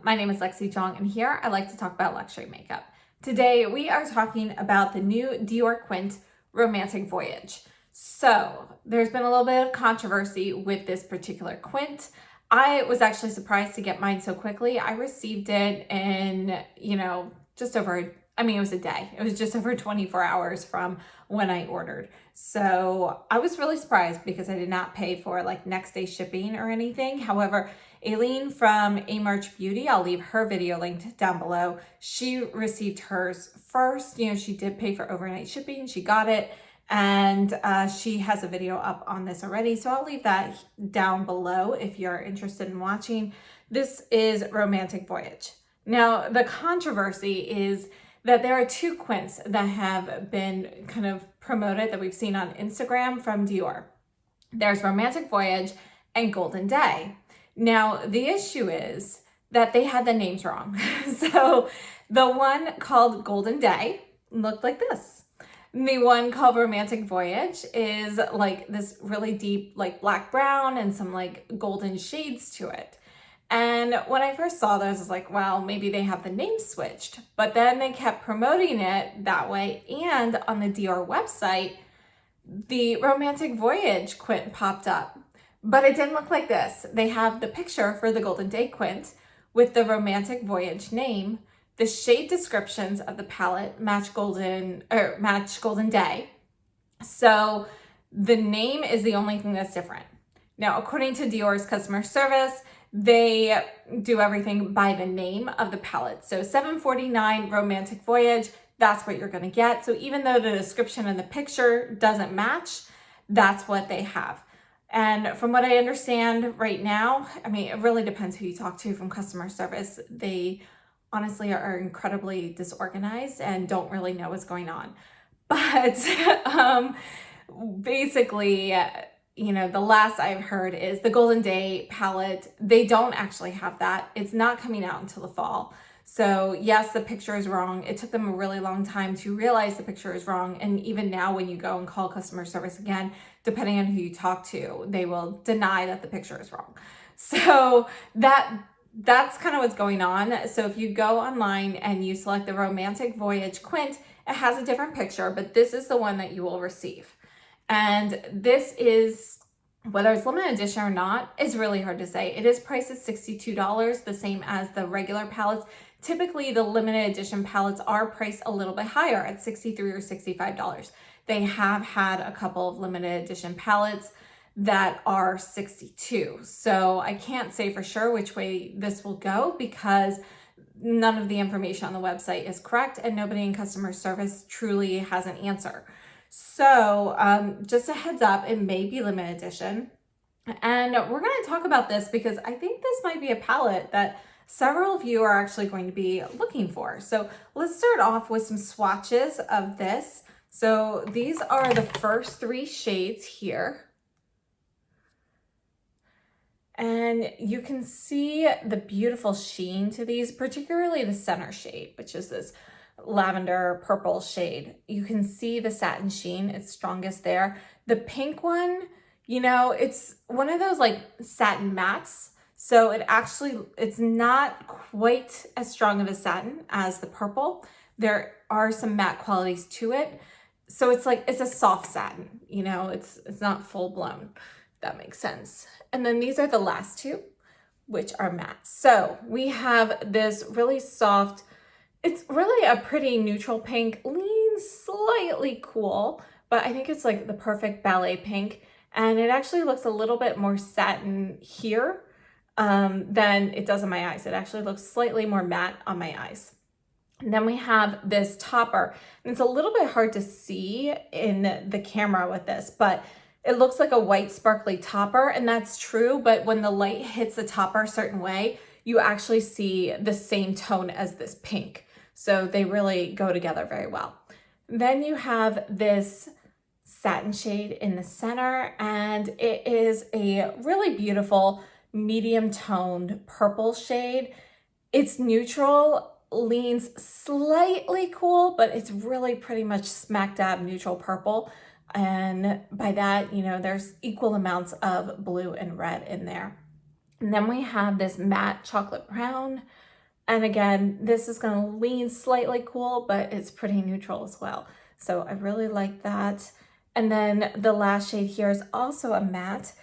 My name is Lexi Jong, and here I like to talk about luxury makeup. Today we are talking about the new Dior Quint Romantic Voyage. So there's been a little bit of controversy with this particular quint. I was actually surprised to get mine so quickly. I received it in, just over, it was a day. It was just over 24 hours from when I ordered. So I was really surprised because I did not pay for like next day shipping or anything. However, Aileen from A March Beauty, I'll leave her video linked down below. She received hers first. She did pay for overnight shipping. She got it. And she has a video up on this already. So I'll leave that down below if you're interested in watching. This is Romantic Voyage. Now, the controversy is that there are two quints that have been kind of promoted that we've seen on Instagram from Dior. There's Romantic Voyage and Golden Day. Now, the issue is that they had the names wrong. So the one called Golden Day looked like this. The one called Romantic Voyage is like this really deep, like black brown and some like golden shades to it. And when I first saw those, I was like, well, maybe they have the name switched. But then they kept promoting it that way. And on the Dior website, the Romantic Voyage quint popped up. But it didn't look like this. They have the picture for the Golden Day quint with the Romantic Voyage name. The shade descriptions of the palette match Golden Day. So the name is the only thing that's different. Now, according to Dior's customer service, they do everything by the name of the palette. So $749 Romantic Voyage, that's what you're gonna get. So even though the description in the picture doesn't match, that's what they have. And from what I understand right now, it really depends who you talk to from customer service. They honestly are incredibly disorganized and don't really know what's going on. But basically, the last I've heard is the Golden Day palette, they don't actually have that. It's not coming out until the fall. So yes, the picture is wrong. It took them a really long time to realize the picture is wrong. And even now when you go and call customer service again, depending on who you talk to, they will deny that the picture is wrong. So that's kind of what's going on. So if you go online and you select the Romantic Voyage quint, it has a different picture, but this is the one that you will receive. And this is, whether it's limited edition or not, is really hard to say. It is priced at $62, the same as the regular palettes. Typically, the limited edition palettes are priced a little bit higher at $63 or $65. They have had a couple of limited edition palettes that are $62. So I can't say for sure which way this will go because none of the information on the website is correct and nobody in customer service truly has an answer. So just a heads up, it may be limited edition. And we're going to talk about this because I think this might be a palette that several of you are actually going to be looking for. So let's start off with some swatches of this. So these are the first three shades here. And you can see the beautiful sheen to these, particularly the center shade, which is this lavender purple shade. You can see the satin sheen, it's strongest there. The pink one, it's one of those like satin mattes. So it's not quite as strong of a satin as the purple. There are some matte qualities to it. So it's a soft satin, it's not full blown, if that makes sense. And then these are the last two, which are matte. So we have this really soft, it's really a pretty neutral pink, leans slightly cool, but I think it's like the perfect ballet pink. And it actually looks a little bit more satin here than it does on my eyes. It actually looks slightly more matte on my eyes. And then we have this topper, and it's a little bit hard to see in the camera with this, but it looks like a white sparkly topper, and that's true, but when the light hits the topper a certain way, you actually see the same tone as this pink. So they really go together very well. Then you have this satin shade in the center, and it is a really beautiful medium toned purple shade. It's neutral, leans slightly cool, but it's really pretty much smack dab neutral purple. And by that, there's equal amounts of blue and red in there. And then we have this matte chocolate brown, And again, this is going to lean slightly cool, but it's pretty neutral as well. So I really like that. And then the last shade here is also a matte.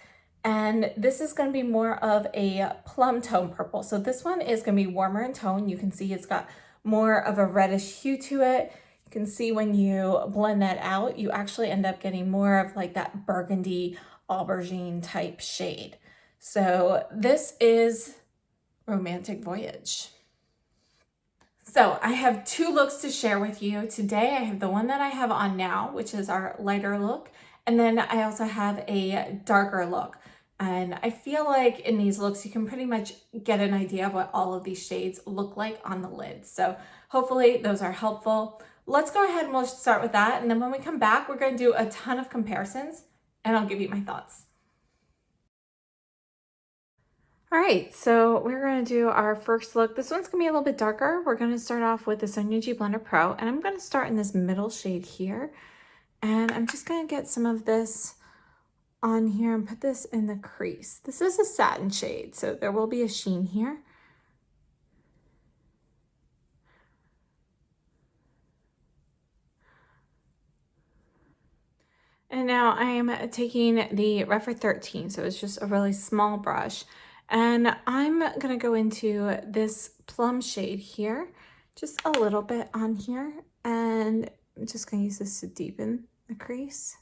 And this is going to be more of a plum tone purple. So this one is going to be warmer in tone. You can see it's got more of a reddish hue to it. You can see when you blend that out, you actually end up getting more of like that burgundy aubergine type shade. So this is Romantic Voyage. So I have two looks to share with you today. I have the one that I have on now, which is our lighter look. And then I also have a darker look. And I feel like in these looks, you can pretty much get an idea of what all of these shades look like on the lid. So hopefully those are helpful. Let's go ahead and we'll start with that. And then when we come back, we're going to do a ton of comparisons and I'll give you my thoughts. All right, so we're going to do our first look. This one's going to be a little bit darker. We're going to start off with the G Blender Pro, and I'm going to start in this middle shade here. And I'm just going to get some of this on here and put this in the crease. This is a satin shade, so there will be a sheen here. And now I am taking the Refer 13, so it's just a really small brush. And I'm gonna go into this plum shade here, just a little bit on here. And I'm just gonna use this to deepen the crease.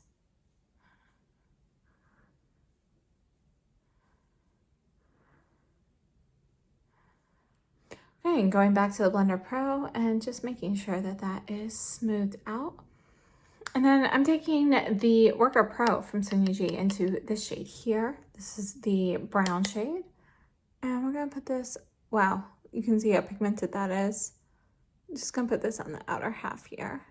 Okay, and going back to the Blender Pro and just making sure that that is smoothed out. And then I'm taking the Worker Pro from G into this shade here. This is the brown shade. And we're gonna put this, wow, you can see how pigmented that is. I'm just gonna put this on the outer half here.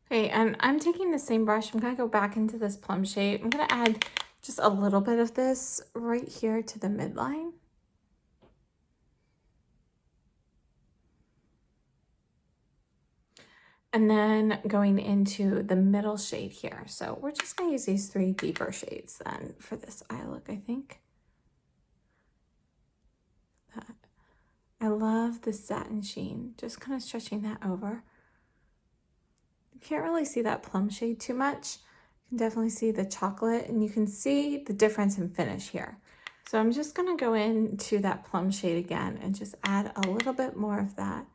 Okay, and I'm taking the same brush. I'm gonna go back into this plum shade. I'm gonna add just a little bit of this right here to the midline. And then going into the middle shade here. So we're just gonna use these three deeper shades then for this eye look, I think. I love the satin sheen, just kind of stretching that over. You can't really see that plum shade too much. You can definitely see the chocolate and you can see the difference in finish here. So I'm just gonna go into that plum shade again and just add a little bit more of that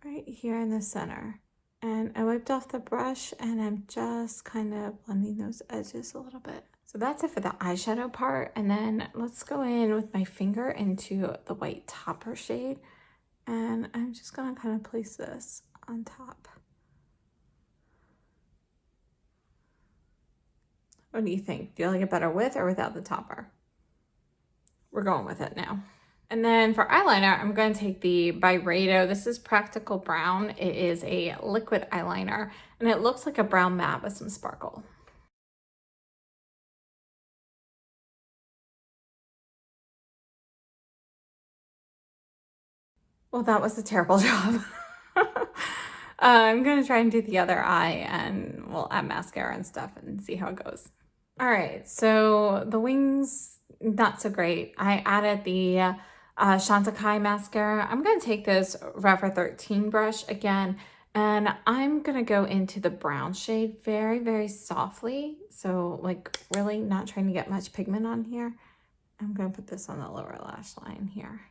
right here in the center. And I wiped off the brush and I'm just kind of blending those edges a little bit. So that's it for the eyeshadow part. And then let's go in with my finger into the white topper shade. And I'm just gonna kind of place this on top. What do you think? Do you like it better with or without the topper? We're going with it now. And then for eyeliner, I'm going to take the Byredo. This is Practical Brown. It is a liquid eyeliner, and it looks like a brown matte with some sparkle. Well, that was a terrible job. I'm going to try and do the other eye, and we'll add mascara and stuff and see how it goes. All right, so the wings, not so great. I added the Chantecaille mascara. I'm going to take this Refer 13 brush again, and I'm going to go into the brown shade very, very softly. So like really not trying to get much pigment on here. I'm going to put this on the lower lash line here.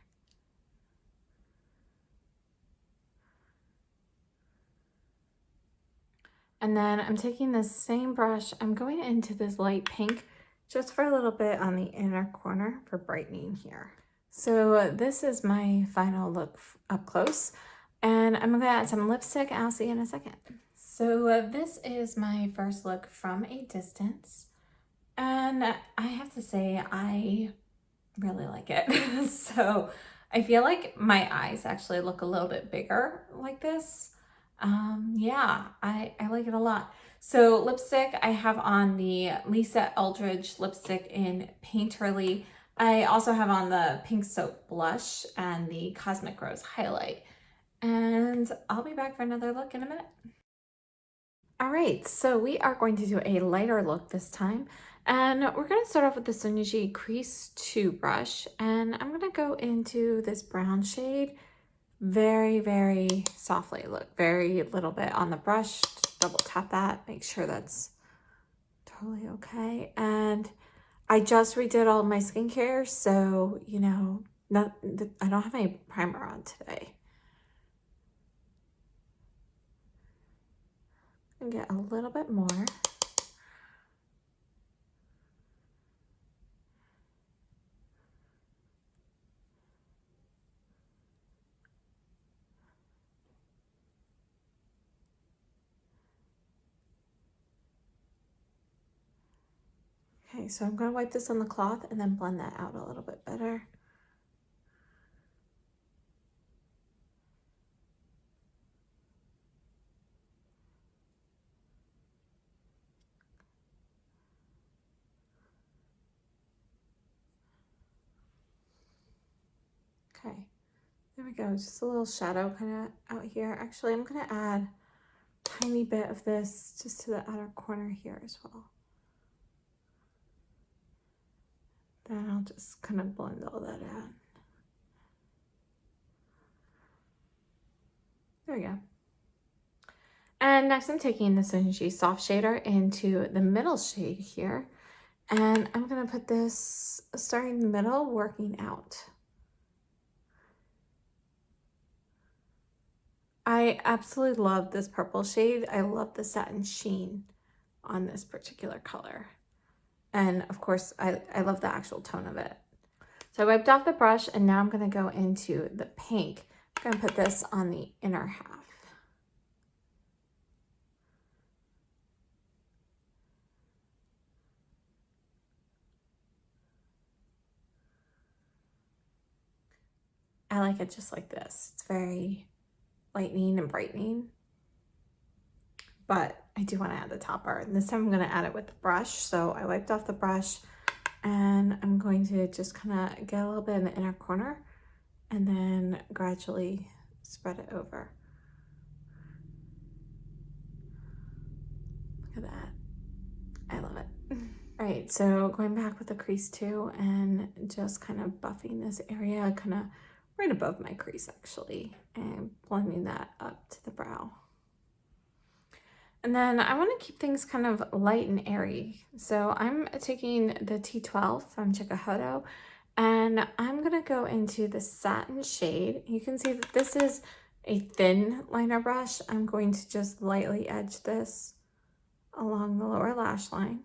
And then I'm taking this same brush. I'm going into this light pink just for a little bit on the inner corner for brightening here. So this is my final look up close, and I'm gonna add some lipstick. I'll see you in a second. So this is my first look from a distance, and I have to say I really like it. So I feel like my eyes actually look a little bit bigger like this. Yeah, I like it a lot. So lipstick, I have on the Lisa Eldridge lipstick in Painterly. I also have on the Pink Soap blush and the Cosmic Rose highlight. And I'll be back for another look in a minute. All right, so we are going to do a lighter look this time. And we're going to start off with the Givenchy Crease 2 brush. And I'm going to go into this brown shade very, very softly. Look, very little bit on the brush. Just double tap that, make sure that's totally okay. And I just redid all my skincare, so, you know, I don't have any primer on today. And get a little bit more. Okay, so I'm going to wipe this on the cloth and then blend that out a little bit better. Okay, there we go. Just a little shadow kind of out here. Actually, I'm going to add a tiny bit of this just to the outer corner here as well. Then I'll just kind of blend all that out. There we go. And next I'm taking the Givenchy Soft Shader into the middle shade here. And I'm going to put this starting in the middle, working out. I absolutely love this purple shade. I love the satin sheen on this particular color. And of course, I love the actual tone of it. So I wiped off the brush and now I'm going to go into the pink. I'm going to put this on the inner half. I like it just like this. It's very lightening and brightening. But I do want to add the topper. And this time I'm going to add it with the brush. So I wiped off the brush and I'm going to just kind of get a little bit in the inner corner and then gradually spread it over. Look at that. I love it. All right, so going back with the crease 2 and just kind of buffing this area, kind of right above my crease actually, and blending that up to the brow. And then I want to keep things kind of light and airy. So I'm taking the T12 from Chantecaille and I'm going to go into the satin shade. You can see that this is a thin liner brush. I'm going to just lightly edge this along the lower lash line.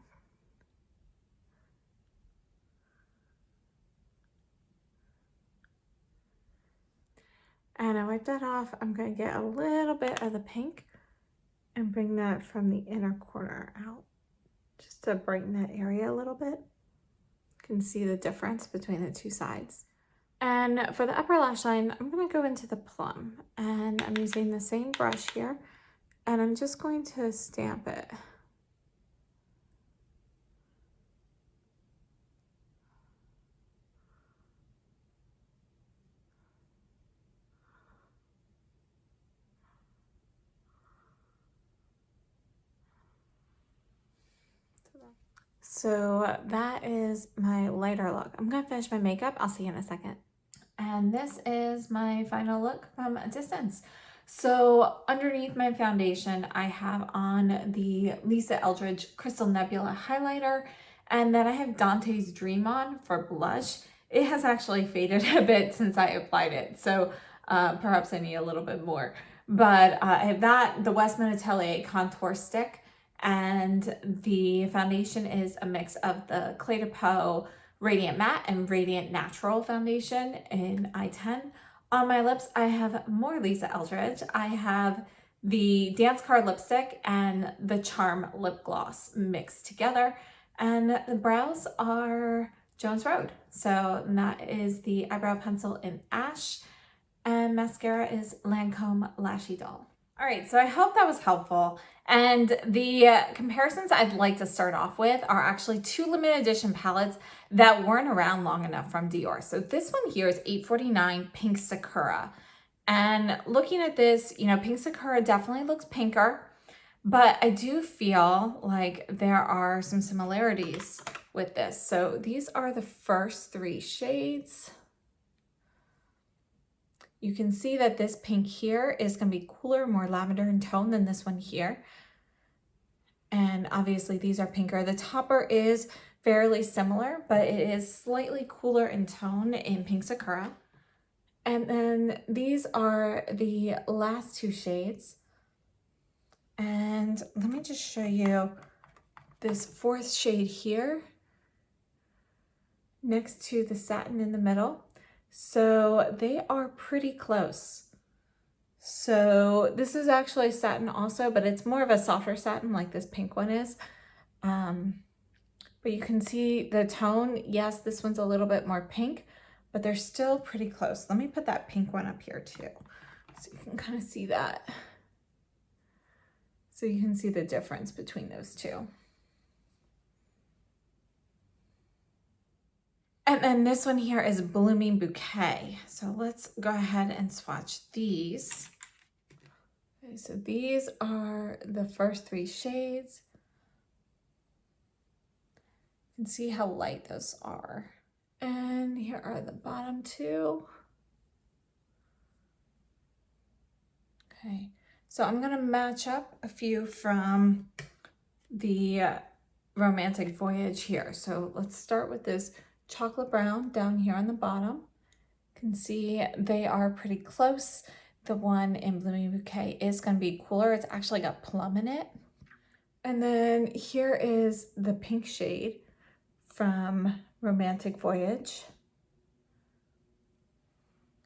And I wipe that off. I'm going to get a little bit of the pink and bring that from the inner corner out just to brighten that area a little bit. You can see the difference between the two sides. And for the upper lash line, I'm going to go into the plum and I'm using the same brush here and I'm just going to stamp it. So that is my lighter look. I'm going to finish my makeup. I'll see you in a second. And this is my final look from a distance. So underneath my foundation, I have on the Lisa Eldridge Crystal Nebula highlighter, and then I have Dante's Dream on for blush. It has actually faded a bit since I applied it, so perhaps I need a little bit more. But I have that, the Westman Atelier contour stick, and the foundation is a mix of the Clay de Peau Radiant Matte and Radiant Natural foundation in I-10. On my lips, I have more Lisa Eldridge. I have the Dance Card lipstick and the Charm lip gloss mixed together. And the brows are Jones Road. So that is the eyebrow pencil in Ash. And mascara is Lancome Lashy Doll. All right, so I hope that was helpful. And the comparisons I'd like to start off with are actually two limited edition palettes that weren't around long enough from Dior. So this one here is $8.49 Pink Sakura. And looking at this, you know, Pink Sakura definitely looks pinker, but I do feel like there are some similarities with this. So these are the first 3 shades. You can see that this pink here is going to be cooler, more lavender in tone than this one here. And obviously these are pinker. The topper is fairly similar, but it is slightly cooler in tone in Pink Sakura. And then these are the last 2 shades. And let me just show you this 4th shade here next to the satin in the middle. So they are pretty close. So this is actually satin also, but it's more of a softer satin like this pink one is. But you can see the tone. Yes, this one's a little bit more pink, but they're still pretty close. Let me put that pink one up here too, so you can kind of see that. So you can see the difference between those 2. And then this one here is Blooming Bouquet. So let's go ahead and swatch these. Okay, so these are the first 3 shades. You can see how light those are. And here are the bottom 2. Okay, so I'm gonna match up a few from the Romantic Voyage here. So let's start with this chocolate brown down here on the bottom. You can see they are pretty close. The one in Blooming Bouquet is going to be cooler. It's actually got plum in it. And then here is the pink shade from Romantic Voyage.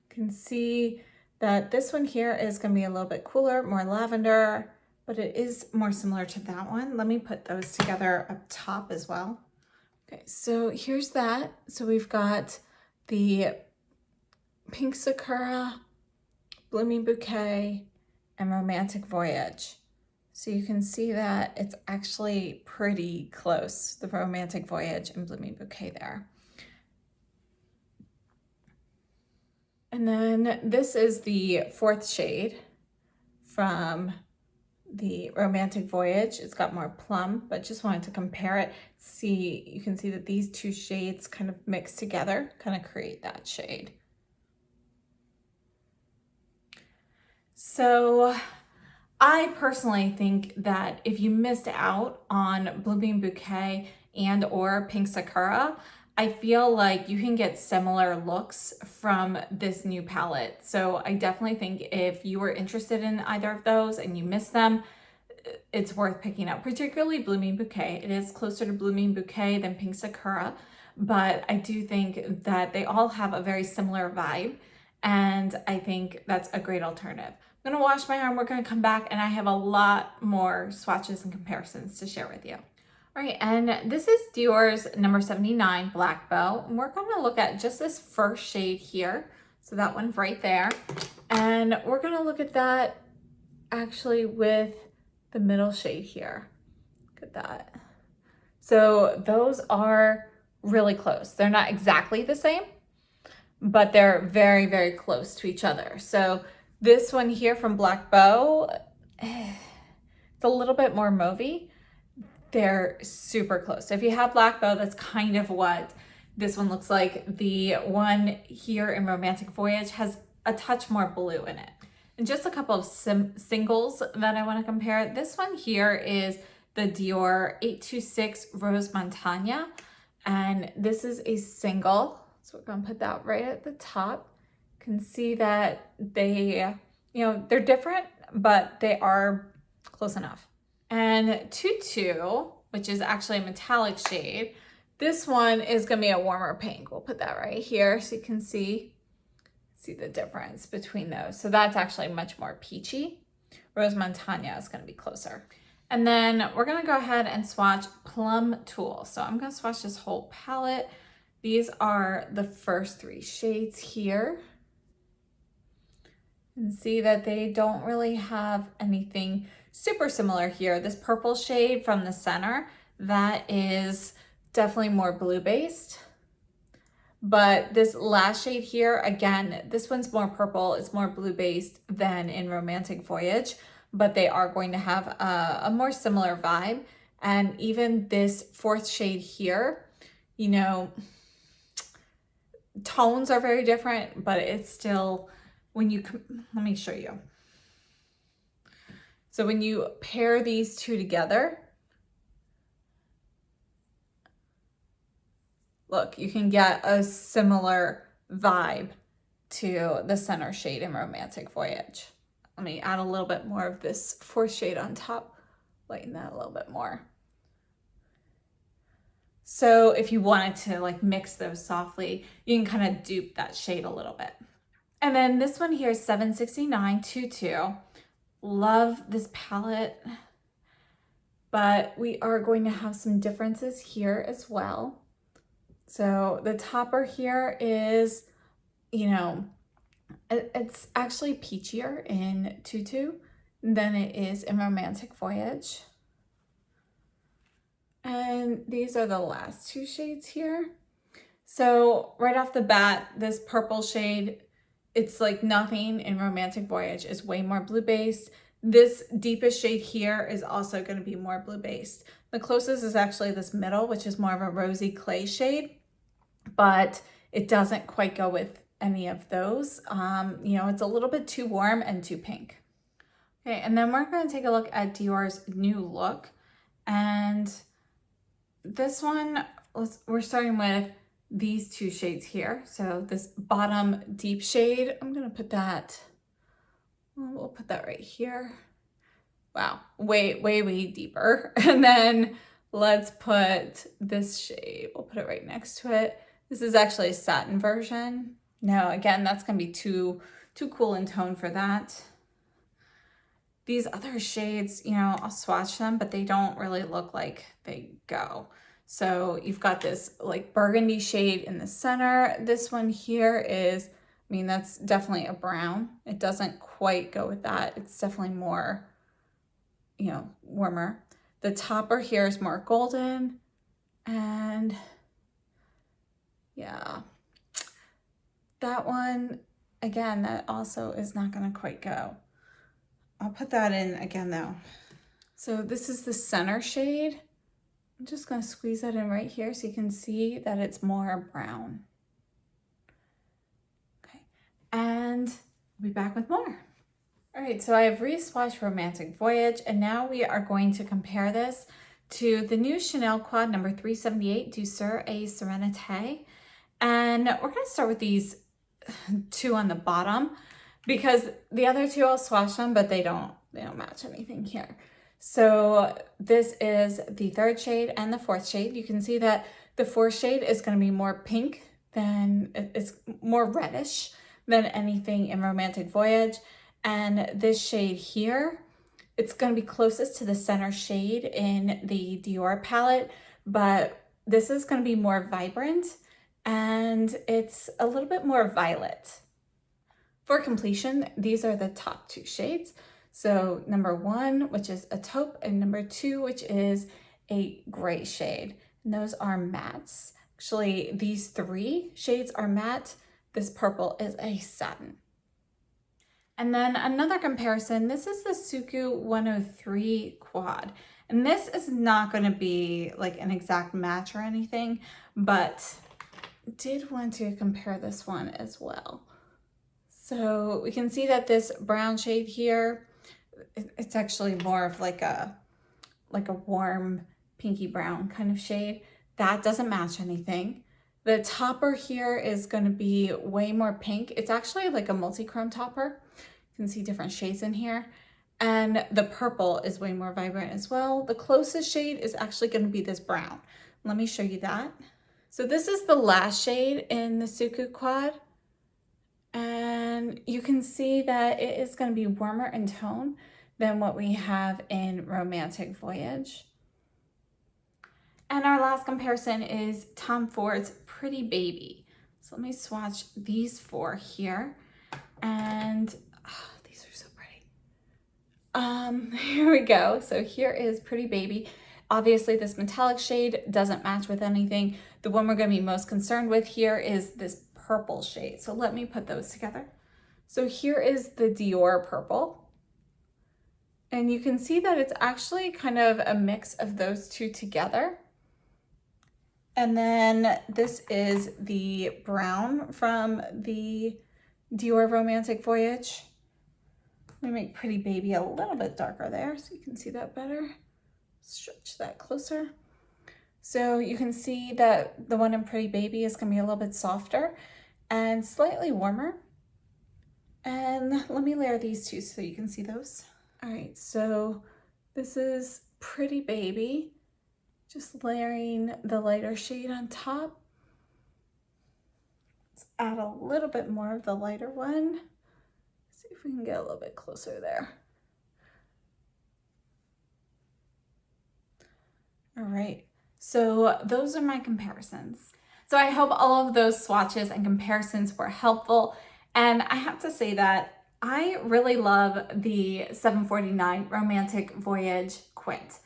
You can see that this one here is going to be a little bit cooler, more lavender, but it is more similar to that one. Let me put those together up top as well. Okay, so here's that. So we've got the Pink Sakura, Blooming Bouquet, and Romantic Voyage. So you can see that it's actually pretty close, the Romantic Voyage and Blooming Bouquet there. And then this is the 4th shade from the Romantic Voyage. It's got more plum, but just wanted to compare it. See, you can see that these 2 shades kind of mix together, kind of create that shade. So I personally think that if you missed out on Blooming Bouquet and or Pink Sakura, I feel like you can get similar looks from this new palette. So I definitely think if you were interested in either of those and you missed them, it's worth picking up, particularly Blooming Bouquet. It is closer to Blooming Bouquet than Pink Sakura, but I do think that they all have a very similar vibe, and I think that's a great alternative. I'm gonna wash my arm, we're gonna come back, and I have a lot more swatches and comparisons to share with you. All right, and this is Dior's number 79 Black Bow, and we're gonna look at just this first shade here. So that one's right there. And we're gonna look at that actually with the middle shade here. Look at that. So those are really close. They're not exactly the same, but they're very, very close to each other. So this one here from Black Bow, it's a little bit more mauvey. They're super close. So if you have Black Bow, that's kind of what this one looks like. The one here in Romantic Voyage has a touch more blue in it. And just a couple of singles that I want to compare. This one here is the Dior 826 Rose Montagna. And this is a single. So we're going to put that right at the top. You can see that they, they're different, but they are close enough. And Tutu, which is actually a metallic shade, this one is going to be a warmer pink. We'll put that right here so you can see the difference between those. So that's actually much more peachy. Rose Montagna is going to be closer. And then we're going to go ahead and swatch Plum Tulle. So I'm going to swatch this whole palette. These are the first 3 shades here. You can see that they don't really have anything super similar here. This purple shade from the center, that is definitely more blue based. But this last shade here, again, this one's more purple, it's more blue based than in Romantic Voyage. but they are going to have a more similar vibe. And even this fourth shade here, you know, tones are very different, but it's still, when you, let me show you. So when you pair these two together, look, you can get a similar vibe to the center shade in Romantic Voyage. Let me add a little bit more of this fourth shade on top, lighten that a little bit more. So if you wanted to like mix those softly, you can kind of dupe that shade a little bit. And then this one here is 76922. Love this palette, but we are going to have some differences here as well. So the topper here is, you know, it's actually peachier in Tutu than it is in Romantic Voyage. And these are the last two shades here. So right off the bat, this purple shade, it's like nothing in Romantic Voyage, is way more blue based. This deepest shade here is also going to be more blue based. The closest is actually this middle, which is more of a rosy clay shade, but it doesn't quite go with any of those. You know, it's a little bit too warm and too pink. Okay, and then we're going to take a look at Dior's new look. And this one, we're starting with these two shades here. So this bottom deep shade, I'm going to put that, we'll put that right here. Wow, way deeper. And then let's put this shade, we'll put it right next to it. This is actually a satin version. No, again, that's going to be too cool in tone for that. These other shades, you know, I'll swatch them, but they don't really look like they go. So you've got this like burgundy shade in the center. This one here is, I mean, that's definitely a brown. It doesn't quite go with that. It's definitely more, you know, warmer. The topper here is more golden. And yeah, that one, again, that also is not going to quite go. I'll put that in again though. So this is the center shade. I'm just going to squeeze that in right here so you can see that it's more brown. Okay, and we'll be back with more. All right, so I have re-swatched Romantic Voyage, and now we are going to compare this to the new Chanel Quad number 378 Douceur et Serenité. And we're going to start with these two on the bottom, because the other two I'll swatch them, but they don't match anything here. So this is the third shade and the fourth shade. You can see that the fourth shade is going to be more pink than, it's more reddish than anything in Romantic Voyage. And this shade here, it's going to be closest to the center shade in the Dior palette, but this is going to be more vibrant and it's a little bit more violet. For completion, these are the top two shades. So number one, which is a taupe, and number two, which is a gray shade. And those are mattes. Actually, these three shades are matte. This purple is a satin. And then another comparison, this is the Suku 103 Quad. And this is not going to be like an exact match or anything, but did want to compare this one as well. So we can see that this brown shade here, it's actually more of like a warm pinky brown kind of shade. That doesn't match anything. The topper here is going to be way more pink. It's actually like a multi-chrome topper. You can see different shades in here. And the purple is way more vibrant as well. The closest shade is actually going to be this brown. Let me show you that. So this is the last shade in the Suku Quad. And you can see that it is going to be warmer in tone than what we have in Romantic Voyage. And our last comparison is Tom Ford's Pretty Baby. So let me swatch these four here. And these are so pretty. Here we go. So here is Pretty Baby. Obviously this metallic shade doesn't match with anything. The one we're going to be most concerned with here is this purple shade. So let me put those together. So here is the Dior purple. And you can see that it's actually kind of a mix of those two together. And then this is the brown from the Dior Romantic Voyage. Let me make Pretty Baby a little bit darker there so you can see that better. Stretch that closer. So you can see that the one in Pretty Baby is going to be a little bit softer and slightly warmer. And let me layer these two so you can see those. All right, so this is Pretty Baby. Just layering the lighter shade on top. Let's add a little bit more of the lighter one. See if we can get a little bit closer there. All right, so those are my comparisons. So I hope all of those swatches and comparisons were helpful. And I have to say that I really love the $749 Romantic Voyage Quint.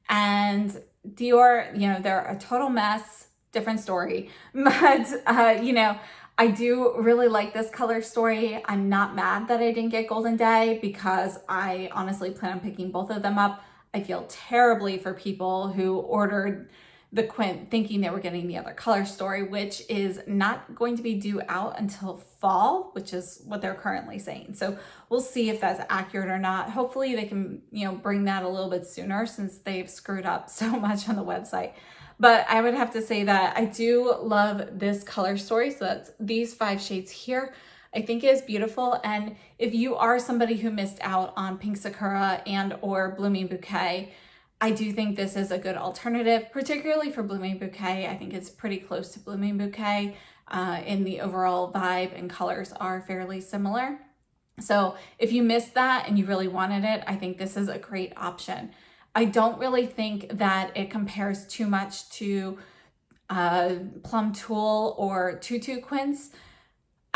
And Dior, you know, they're a total mess, different story. But, you know, I do really like this color story. I'm not mad that I didn't get Golden Day because I honestly plan on picking both of them up. I feel terribly for people who ordered the Quint thinking they were getting the other color story, which is not going to be due out until fall, which is what they're currently saying. So we'll see if that's accurate or not. Hopefully they can, you know, bring that a little bit sooner since they've screwed up so much on the website. But I would have to say that I do love this color story. So that's these 5 shades here. I think it is beautiful. And if you are somebody who missed out on Pink Sakura and or Blooming Bouquet, I do think this is a good alternative, particularly for Blooming Bouquet. I think it's pretty close to Blooming Bouquet in the overall vibe, and colors are fairly similar. So if you missed that and you really wanted it, I think this is a great option. I don't really think that it compares too much to Plum Tulle or Tutu Quints.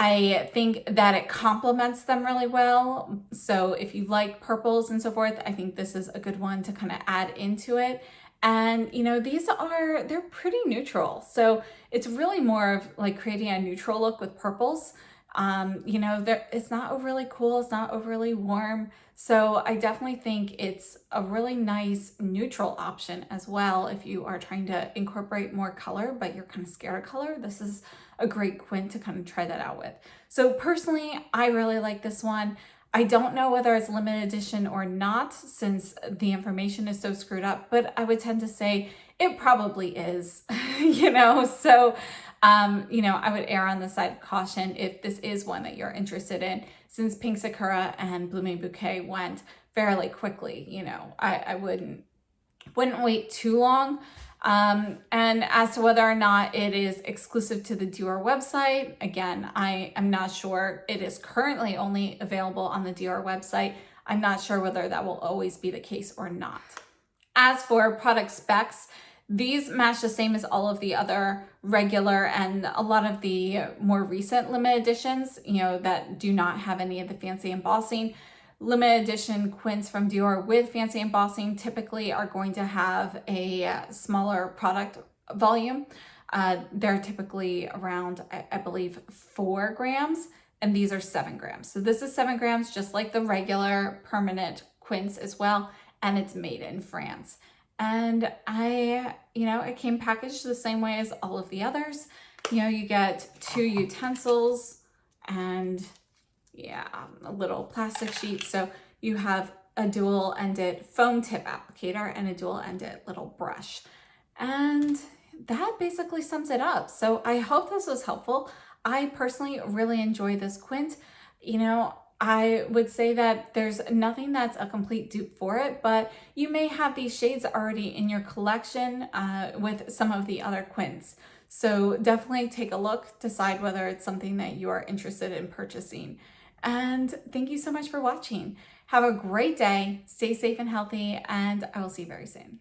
I think that it complements them really well. So if you like purples and so forth, I think this is a good one to kind of add into it. And, you know, they're pretty neutral. So it's really more of like creating a neutral look with purples. You know, it's not overly cool. It's not overly warm. So I definitely think it's a really nice neutral option as well. If you are trying to incorporate more color, but you're kind of scared of color, this is a great Quint to kind of try that out with. So personally, I really like this one. I don't know whether it's limited edition or not since the information is so screwed up, but I would tend to say it probably is, you know, so, you know, I would err on the side of caution if this is one that you're interested in, since Pink Sakura and Blooming Bouquet went fairly quickly. You know, I wouldn't wait too long. And as to whether or not it is exclusive to the Dior website, again, I am not sure. It is currently only available on the Dior website. I'm not sure whether that will always be the case or not. As for product specs, these match the same as all of the other regular and a lot of the more recent limited editions, you know, that do not have any of the fancy embossing. Limited edition Quints from Dior with fancy embossing typically are going to have a smaller product volume. They're typically around, I believe, 4 grams, and these are 7 grams. So this is 7 grams, just like the regular permanent Quints as well, and it's made in France. And you know, it came packaged the same way as all of the others. You know, you get 2 utensils and yeah, a little plastic sheet. So you have a dual-ended foam tip applicator and a dual-ended little brush. And that basically sums it up. So I hope this was helpful. I personally really enjoy this Quint. You know, I would say that there's nothing that's a complete dupe for it, but you may have these shades already in your collection with some of the other Quints. So definitely take a look, decide whether it's something that you are interested in purchasing. And thank you so much for watching. Have a great day, stay safe and healthy, and I will see you very soon.